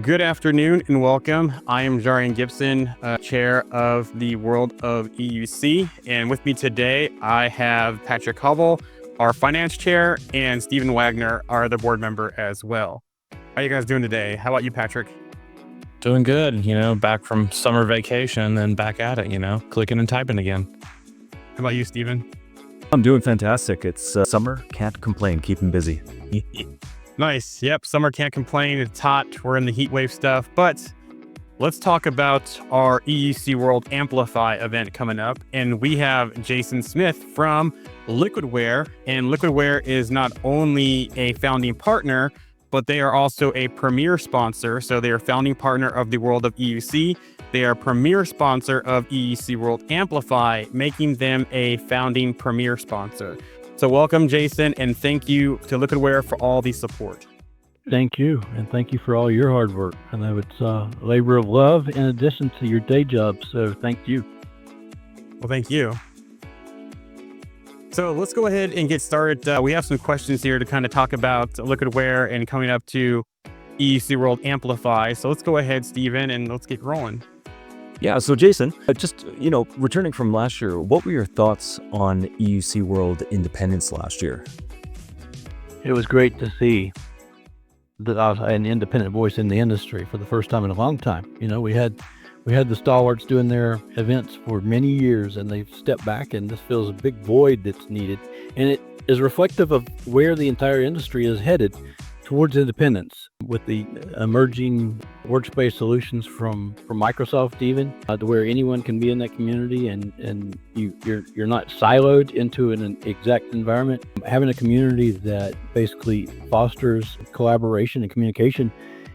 Good afternoon and welcome. I am Jarian Gibson, chair of the World of EUC. And with me today, I have Patrick Hubble, our finance chair, and Stephen Wagner, our other board member as well. How are you guys doing today? How about you, Patrick? Doing good, back from summer vacation and back at it, clicking and typing again. How about you, Stephen? I'm doing fantastic. It's summer, can't complain, keeping busy. Nice. Yep. Summer can't complain. It's hot. We're in the heat wave stuff. But let's talk about our EUC World Amplify event coming up. And we have Jason Smith from Liquidware. And Liquidware is not only a founding partner, but they are also a premier sponsor. So they are founding partner of the World of EUC. They are premier sponsor of EUC World Amplify, making them a founding premier sponsor. So welcome, Jason, and thank you to Liquidware for all the support. Thank you, and thank you for all your hard work. I know it's a labor of love in addition to your day job, so thank you. Well, thank you. So let's go ahead and get started. We have some questions here to kind of talk about Liquidware and coming up to EUC World Amplify. So let's go ahead, Stephen, and let's get rolling. Yeah, so Jason, just, returning from last year, what were your thoughts on EUC World Independence last year? It was great to see that I was an independent voice in the industry for the first time in a long time. We had the stalwarts doing their events for many years, and they've stepped back, and this fills a big void that's needed. And it is reflective of where the entire industry is headed towards independence, with the emerging workspace solutions from Microsoft, even to where anyone can be in that community, and you're not siloed into an exact environment. Having a community that basically fosters collaboration and communication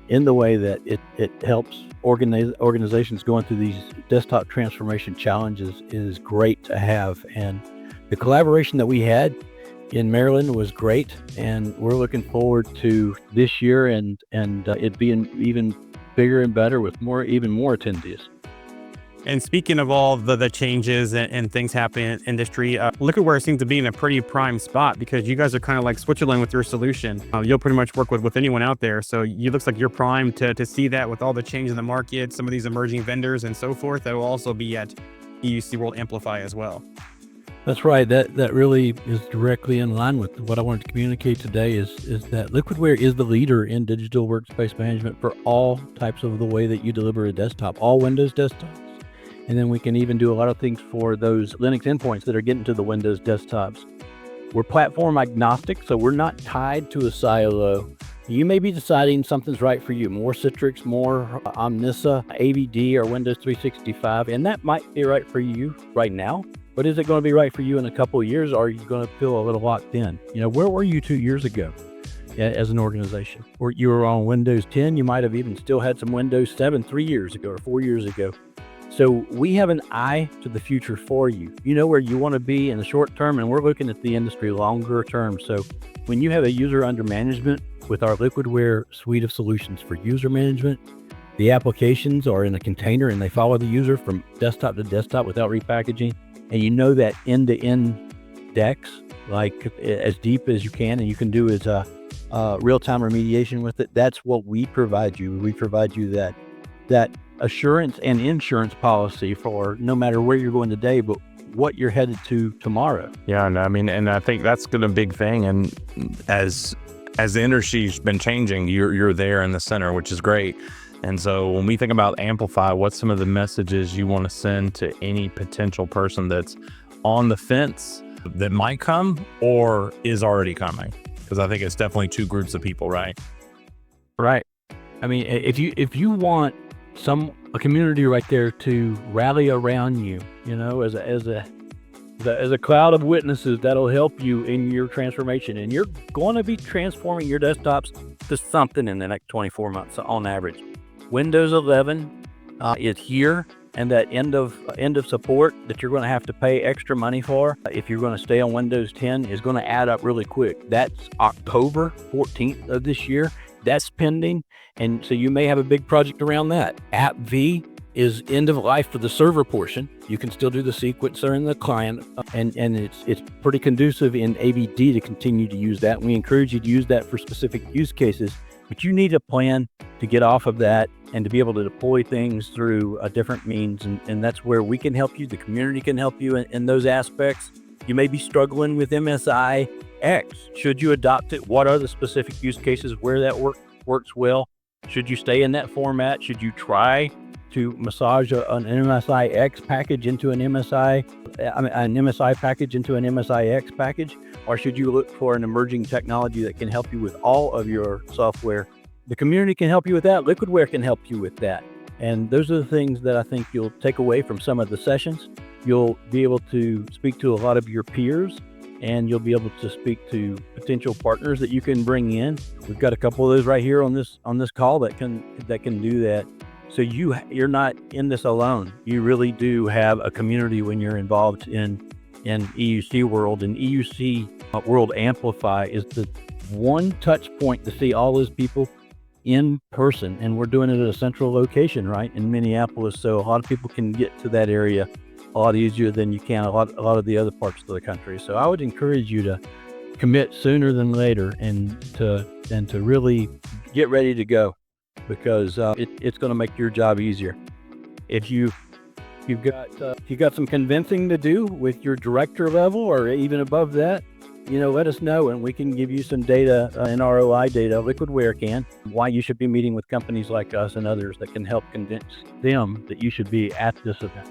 in the way that it helps organizations going through these desktop transformation challenges is great to have. And the collaboration that we had in Maryland was great, and we're looking forward to this year and it being even bigger and better with even more attendees. And speaking of all the changes and things happening in industry, Liquidware seems to be in a pretty prime spot because you guys are kind of like Switzerland with your solution. You'll pretty much work with anyone out there. So it looks like you're primed to see that with all the change in the market, some of these emerging vendors and so forth that will also be at EUC World Amplify as well. That's right. That really is directly in line with what I wanted to communicate today is that Liquidware is the leader in digital workspace management for all types of the way that you deliver a desktop, all Windows desktops. And then we can even do a lot of things for those Linux endpoints that are getting to the Windows desktops. We're platform agnostic, so we're not tied to a silo. You may be deciding something's right for you, more Citrix, more Omnissa, AVD, or Windows 365, and that might be right for you right now. But is it going to be right for you in a couple of years, or are you going to feel a little locked in? Where were you 2 years ago as an organization? Or you were on Windows 10, you might have even still had some Windows 7 3 years ago or 4 years ago. So we have an eye to the future for you. You know where you want to be in the short term, and we're looking at the industry longer term. So when you have a user under management with our Liquidware suite of solutions for user management, the applications are in a container and they follow the user from desktop to desktop without repackaging. And you know that end-to-end decks, like as deep as you can, and you can do is real-time remediation with it. That's what we provide you. We provide you that assurance and insurance policy for no matter where you're going today, but what you're headed to tomorrow. Yeah, and I think that's been a big thing. And as the industry's been changing, you're there in the center, which is great. And so when we think about Amplify, what's some of the messages you want to send to any potential person that's on the fence that might come or is already coming? Because I think it's definitely two groups of people, right? Right. I mean, if you want a community right there to rally around you, as a cloud of witnesses that'll help you in your transformation, and you're going to be transforming your desktops to something in the next 24 months on average. Windows 11 is here, and that end of support that you're going to have to pay extra money for if you're going to stay on Windows 10 is going to add up really quick. That's October 14th of this year. That's pending, and so you may have a big project around that. App V is end of life for the server portion. You can still do the sequencer and the client, and it's pretty conducive in AVD to continue to use that. We encourage you to use that for specific use cases. But you need a plan to get off of that and to be able to deploy things through a different means. And that's where we can help you. The community can help you in those aspects. You may be struggling with MSI X. Should you adopt it? What are the specific use cases where that works well? Should you stay in that format? Should you try to massage an MSI X package into an MSI package into an MSI X package? Or should you look for an emerging technology that can help you with all of your software? The community can help you with that. Liquidware can help you with that. And those are the things that I think you'll take away from some of the sessions. You'll be able to speak to a lot of your peers, and you'll be able to speak to potential partners that you can bring in. We've got a couple of those right here on this call that can do that. So you're not in this alone. You really do have a community when you're involved in EUC World, and EUC World Amplify is the one touch point to see all those people in person. And we're doing it at a central location, right, in Minneapolis. So a lot of people can get to that area a lot easier than you can a lot of the other parts of the country. So I would encourage you to commit sooner than later and to really get ready to go, because it's going to make your job easier. If you've got some convincing to do with your director level or even above that, let us know, and we can give you some data and ROI data. Liquidware can, why you should be meeting with companies like us and others that can help convince them that you should be at this event.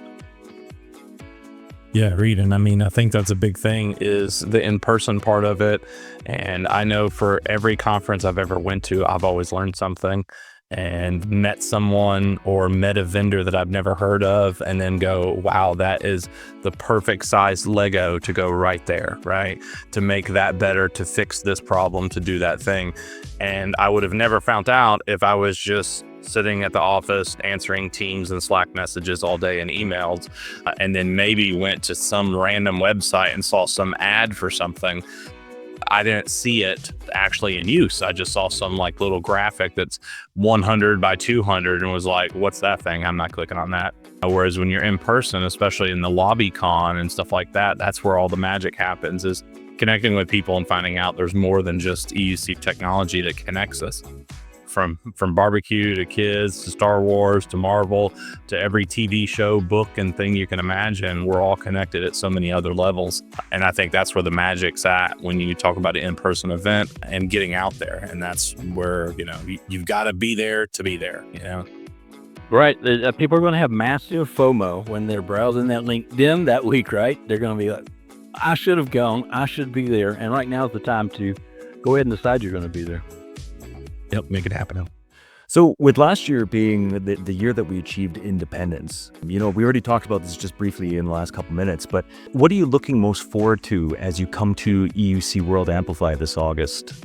Yeah, Reed, and I mean, I think that's a big thing, is the in-person part of it. And I know for every conference I've ever went to, I've always learned something and met someone or met a vendor that I've never heard of, and then go, wow, that is the perfect size Lego to go right there, right? To make that better, to fix this problem, to do that thing. And I would have never found out if I was just sitting at the office answering Teams and Slack messages all day and emails, and then maybe went to some random website and saw some ad for something. I didn't see it actually in use. I just saw some like little graphic that's 100 by 200 and was like, what's that thing? I'm not clicking on that. Whereas when you're in person, especially in the lobby con and stuff like that, that's where all the magic happens, is connecting with people and finding out there's more than just EUC technology that connects us. From barbecue to kids to Star Wars to Marvel to every TV show, book, and thing you can imagine, we're all connected at so many other levels. And I think that's where the magic's at when you talk about an in-person event and getting out there. And that's where, you've got to be there to be there, Right. People are going to have massive FOMO when they're browsing that LinkedIn that week, right? They're going to be like, I should have gone. I should be there. And right now is the time to go ahead and decide you're going to be there. Yep, make it happen. So with last year being the year that we achieved independence, we already talked about this just briefly in the last couple minutes, but what are you looking most forward to as you come to EUC World Amplify this August?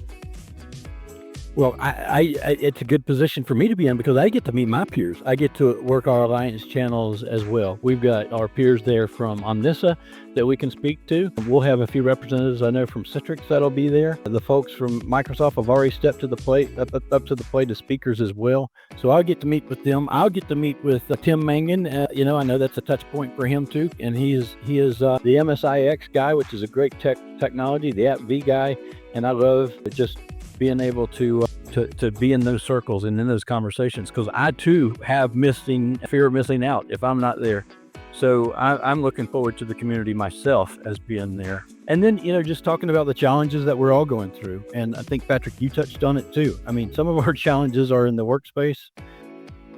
Well, it's a good position for me to be in, because I get to meet my peers. I get to work our alliance channels as well. We've got our peers there from Omnissa that we can speak to. We'll have a few representatives I know from Citrix that'll be there. The folks from Microsoft have already stepped to the plate, up to the plate as speakers as well. So I'll get to meet with them. I'll get to meet with Tim Mangan. I know that's a touch point for him too. And he is the MSIX guy, which is a great technology, the AppV guy. And I love just being able to be in those circles and in those conversations, because I too have fear of missing out if I'm not there. So I'm looking forward to the community myself as being there. And then, just talking about the challenges that we're all going through. And I think, Patrick, you touched on it too. I mean, some of our challenges are in the workspace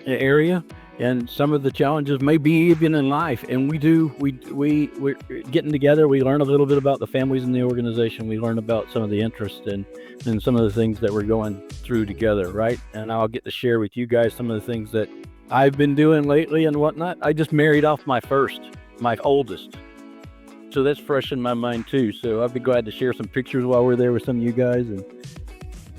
area, and some of the challenges may be even in life. And we're getting together. We learn a little bit about the families in the organization. We learn about some of the interests and some of the things that we're going through together, right? And I'll get to share with you guys some of the things that I've been doing lately and whatnot. I just married off my oldest. So that's fresh in my mind too. So I'd be glad to share some pictures while we're there with some of you guys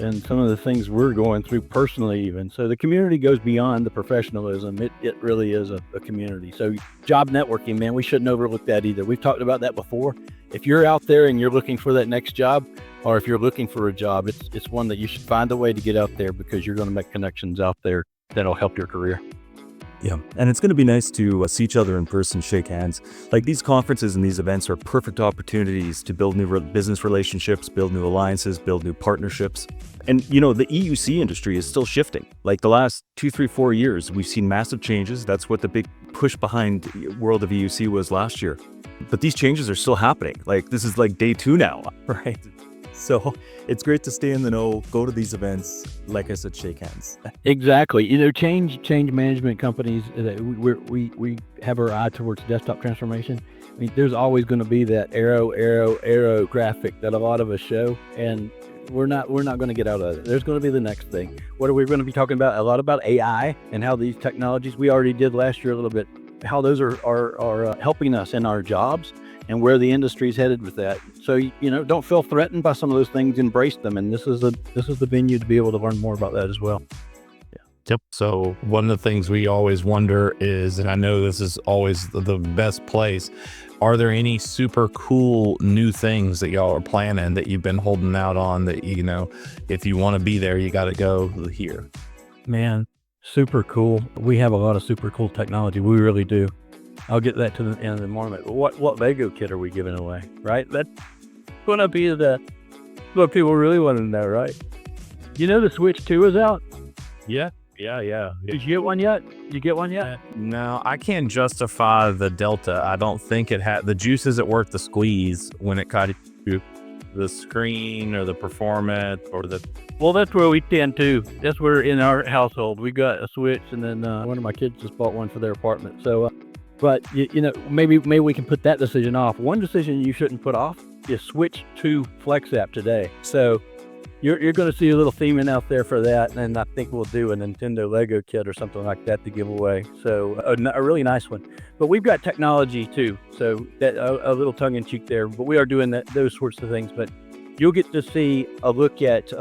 and some of the things we're going through personally even. So the community goes beyond the professionalism. It really is a community. So job networking, man, we shouldn't overlook that either. We've talked about that before. If you're out there and you're looking for that next job, or if you're looking for a job, it's one that you should find a way to get out there, because you're going to make connections out there that'll help your career. Yeah, and it's going to be nice to see each other in person, shake hands. Like these conferences and these events are perfect opportunities to build new business relationships, build new alliances, build new partnerships. And you know, the EUC industry is still shifting. Like the last 2, 3, 4 years, we've seen massive changes. That's what the big push behind World of EUC was last year. But these changes are still happening. Like this is like day 2 now, right? So it's great to stay in the know, go to these events, like I said, shake hands. Exactly. You know, change management companies, we have our eye towards desktop transformation. I mean, there's always going to be that arrow graphic that a lot of us show, and we're not going to get out of it. There's going to be the next thing. What are we going to be talking about? A lot about AI and how these technologies, we already did last year a little bit, how those are helping us in our jobs and where the industry is headed with that. So, you know, don't feel threatened by some of those things, embrace them. And this is the venue to be able to learn more about that as well. Yep. So one of the things we always wonder is, and I know this is always the best place, are there any super cool new things that y'all are planning that you've been holding out on that, you know, if you want to be there, you got to go here? Man, super cool. We have a lot of super cool technology. We really do. I'll get that to the end of the moment. But what Lego kit are we giving away, right? That's going to be what people really want to know, right? You know the Switch 2 is out? Yeah. Did you get one yet? No, I can't justify the Delta. I don't think it had the juice isn't worth the squeeze when it cut the screen or the performance or the. Well, that's where we tend to. That's where in our household we got a Switch, and then one of my kids just bought one for their apartment. So, but you know, maybe we can put that decision off. One decision you shouldn't put off is switch to Flex app today. So. You're going to see a little theming out there for that, and I think we'll do a Nintendo Lego kit or something like that to give away. So a really nice one. But we've got technology too, so that a little tongue-in-cheek there. But we are doing those sorts of things. But you'll get to see a look at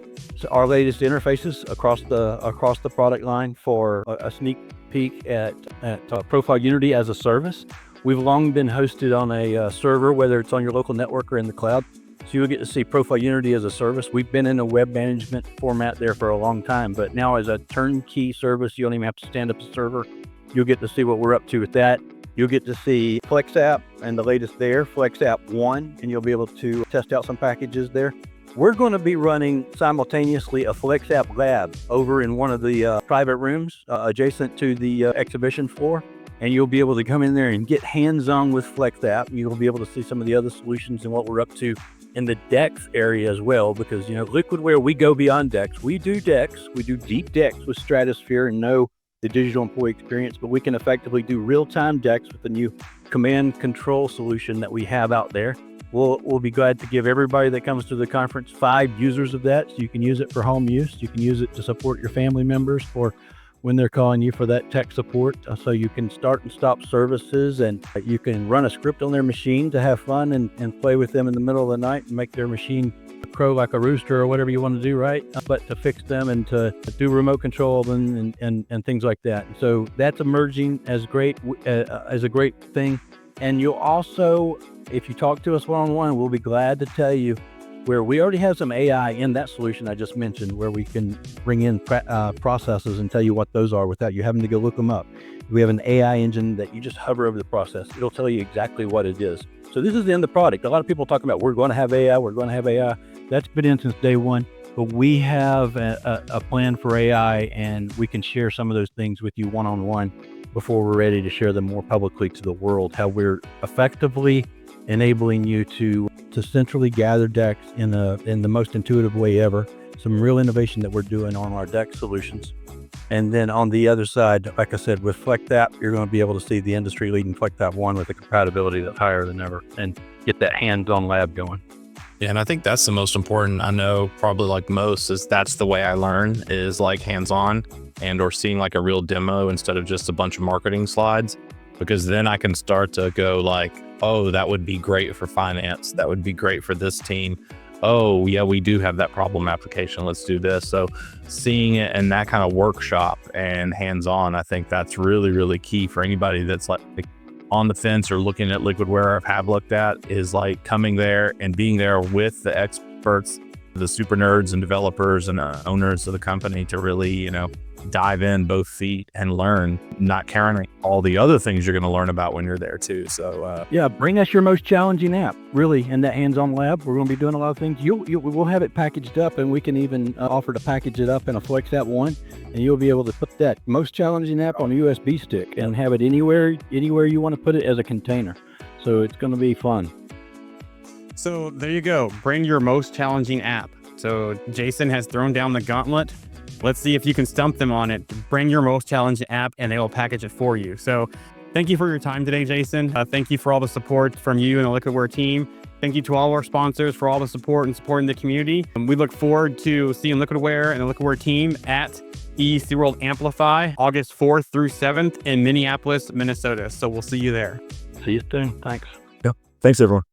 our latest interfaces across the product line for a sneak peek at Profile Unity as a service. We've long been hosted on a server, whether it's on your local network or in the cloud. So you'll get to see Profile Unity as a service. We've been in a web management format there for a long time, but now as a turnkey service, you don't even have to stand up a server. You'll get to see what we're up to with that. You'll get to see Flex app and the latest there, Flex app 1, and you'll be able to test out some packages there. We're going to be running simultaneously a Flex app lab over in one of the private rooms adjacent to the exhibition floor. And you'll be able to come in there and get hands-on with Flex app. You'll be able to see some of the other solutions and what we're up to in the DEX area as well, because, you know, Liquidware, we go beyond DEX. We do DEX. We do deep DEX with Stratosphere and know the digital employee experience, but we can effectively do real-time DEX with the new command control solution that we have out there. We'll be glad to give everybody that comes to the conference 5 users of that, so you can use it for home use. You can use it to support your family members for when they're calling you for that tech support, so you can start and stop services, and you can run a script on their machine to have fun and play with them in the middle of the night and make their machine crow like a rooster or whatever you want to do, right? But to fix them and to do remote control and things like that. So that's emerging as a great thing. And you'll also, if you talk to us one-on-one, we'll be glad to tell you where we already have some AI in that solution I just mentioned, where we can bring in processes and tell you what those are without you having to go look them up. We have an AI engine that you just hover over the process. It'll tell you exactly what it is. So this is the end of the product. A lot of people talk about, we're going to have AI. That's been in since day one, but we have a plan for AI, and we can share some of those things with you one-on-one before we're ready to share them more publicly to the world, how we're effectively enabling you to centrally gather DEX in the most intuitive way ever. Some real innovation that we're doing on our DEX solutions. And then on the other side, like I said, with Flex app, you're going to be able to see the industry leading Flex app 1 with a compatibility that's higher than ever and get that hands-on lab going. Yeah, and I think that's the most important. I know probably like most is that's the way I learn, is like hands-on and or seeing like a real demo instead of just a bunch of marketing slides, because then I can start to go like, oh, that would be great for finance. That would be great for this team. Oh, yeah, we do have that problem application. Let's do this. So seeing it in that kind of workshop and hands-on, I think that's really, really key for anybody that's like on the fence or looking at Liquidware or have looked at, is like coming there and being there with the experts, the super nerds and developers and owners of the company to really, dive in both feet and learn, not counting all the other things you're going to learn about when you're there too. So Yeah, bring us your most challenging app, really, in that hands-on lab. We're going to be doing a lot of things. We'll have it packaged up, and we can even offer to package it up in a Flex App 1, and you'll be able to put that most challenging app on a USB stick and have it anywhere you want to put it as a container. So it's going to be fun. So there you go. Bring your most challenging app. So Jason has thrown down the gauntlet. Let's see if you can stump them on it. Bring your most challenging app and they will package it for you. So thank you for your time today, Jason. Thank you for all the support from you and the Liquidware team. Thank you to all our sponsors for all the support and supporting the community. We look forward to seeing Liquidware and the Liquidware team at EUC World Amplify, August 4th through 7th in Minneapolis, Minnesota. So we'll see you there. See you soon. Thanks. Thanks, everyone.